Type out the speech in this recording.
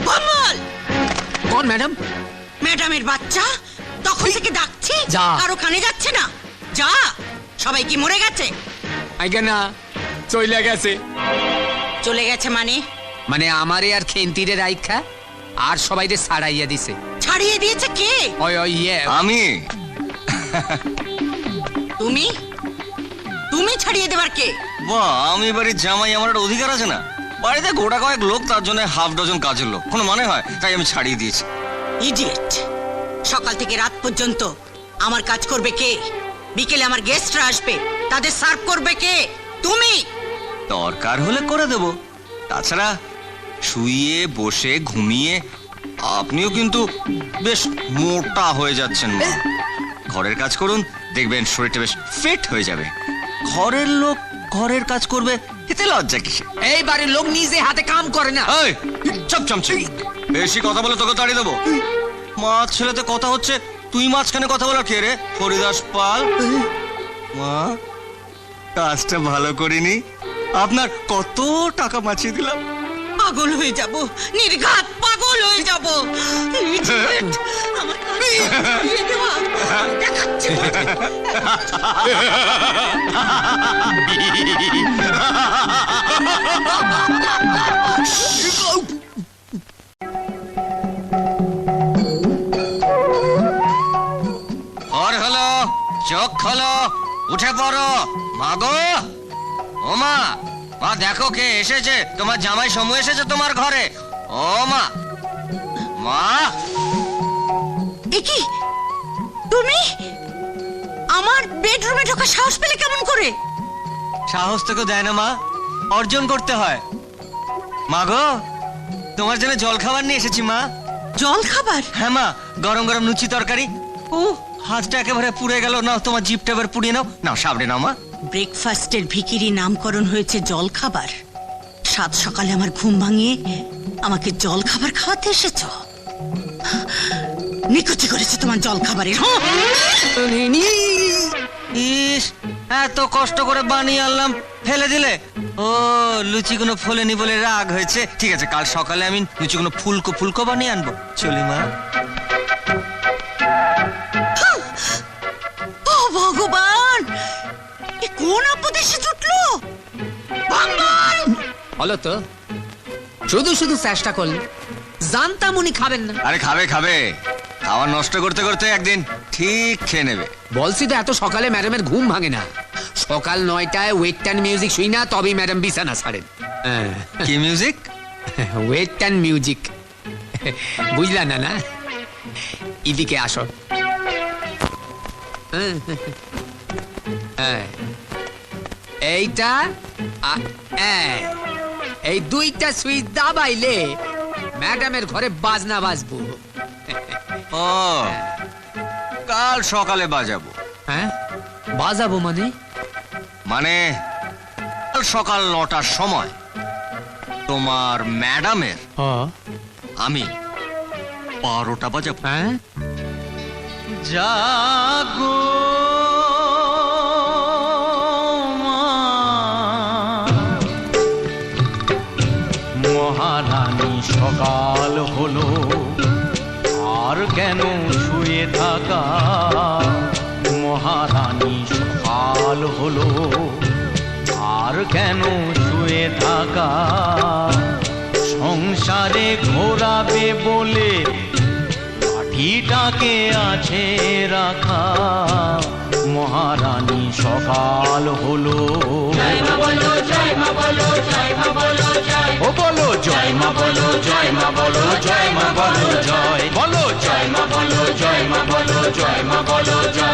কমল! কোন ম্যাডাম? ম্যাডামের বাচ্চা তখন থেকে ডাকছি, যা। আর ওখানে যাচ্ছে না। যা, সবাই কি মরে গেছে? আইগা না, চইলা গেছে। চলে গেছে মানে? মানে আমারে আর খেন্তিরে রাইখা আর সবাইরে ছাড়াইয়া দিছে। ছাড়িয়ে দিয়েছে কে? ওই ওই ইয়ে আমি। তুমি? তুমি ছাড়িয়ে দেবার কে? বাহ, আমি বাড়ির জামাই, আমার একটা অধিকার আছে না? বাড়িতে গোটা কয়েক লোক, তার জন্য হাফ ডজন কাজের লোক, কোনো মানে হয়? তাই আমি ছাড়িয়ে দিয়েছি। ইডিয়েট! সকাল থেকে রাত পর্যন্ত আমার কাজ করবে কে? বিকেলে আমার গেস্টরা আসবে, তাদের সার্ভ করবে কে? তুমি। দরকার হলে করে দেব। তাছাড়া শুয়ে বসে ঘুমিয়ে আপনিও কিন্তু বেশ মোটা হয়ে যাচ্ছেন মা। ঘরের কাজ করুন, দেখবেন শরীরটা বেশ ফিট হয়ে যাবে। ঘরের লোক ঘরের কাজ করবে, এতে লজ্জা কিসে? এই বাড়ির লোক নিজে হাতে কাম করে না। এই চপ চামচি, বেশি কথা বলে তোকে তাড়িয়ে দেবো। মা ছেলেতে কথা হচ্ছে, তুই মাঝখানে কথা বলা কে রে? হরিদাস পাল। মা, কাজটা ভালো করিনি, আপনার কত টাকা বাঁচিয়ে দিলাম। পাগল হয়ে যাব, নির্ঘাত পাগল হয়ে যাব। Idiot! আমার কাজ ছাড়িয়ে দেওয়া। দেখাচ্ছি মজা। ঘর হলো, চোখ হলো, উঠে পড়ো। মা গো, ও মা, মা দেখো কে এসেছে, তোমার জামাই সমু এসেছে তোমার ঘরে। ও মা, মা। এ কি? তুমি আমার বেডরুমে ঢোকার সাহস পেলে কেমন করে? সাহস তোকে দেয় না মা, অর্জন করতে হয়। মা গো, তোমার জন্য জল খাবার নিয়ে এসেছি মা। জল খাবার? হ্যাঁ মা, গরম গরম লুচি তরকারি। ও, হাতটা একেবারে পুড়ে গেল, নাও তোমার জিভটা এবার পুড়িয়ে নাও। নাও সাবড়ে নাও মা। ব্রেকফাস্টের ভিখিরি নামকরণ হয়েছে জল খাবার। সাত সকালে আমার ঘুম ভাঙিয়ে আমাকে জল খাবার খাওয়াতে এসেছ? নিকুচি করেছে তোমার জল খাবারের। ইস, এত কষ্ট করে বানিয়ে আনলাম, ফেলে দিলে? ও, লুচিগুলো ফোলেনি বলে রাগ হয়েছে। ঠিক আছে, কাল সকালে আমি লুচিগুলো ফুলকো ফুলকো বানিয়ে আনবো। চলি মা। ও ভগবান, এ কোন আপদে এসে জুটলো? ভগবান! হলো তো, শুধু শুধু চেষ্টা করলে। জানতাম উনি খাবেন না। আরে খাবে খাবে, খাবার নষ্ট করতে করতে একদিন ঠিক খেয়ে নেবে। বলছি তো, এত সকালে ম্যাডামের ঘুম ভাঙে না। সকাল 9টায় ওয়েস্টার্ন মিউজিক শুই না, তবেই ম্যাডাম বিছানা ছাড়েন। কি মিউজিক? ওয়েস্টার্ন মিউজিক, বুঝলা না? না, এদিকে আসো। এইটা এই দুইটা সুইচ দাবাইলে ম্যাডামের ঘরে বাজনা বাজবো। ও, কাল সকালে বাজাবো। হ্যাঁ, বাজাবো মানে? মানে কাল সকাল 9টার সময় তোমার ম্যাডামের আমি 12টা বাজাবো। হ্যাঁ, জাগো মহারানী, সকাল হলো, আর কেন শুয়ে থাকা? মহারানী, সকাল হলো, আর কেন শুয়ে থাকা? সংসারে ঘোরাবে বলে লাঠিটাকে আছে রাখা। মহারানী, সকাল হলো। ও বলো জয় মা, বলো জয় মা, বলো জয় মা, বলো জয়, বলো জয় মা, বলো জয় মা, বলো জয় মা, বলো জয়।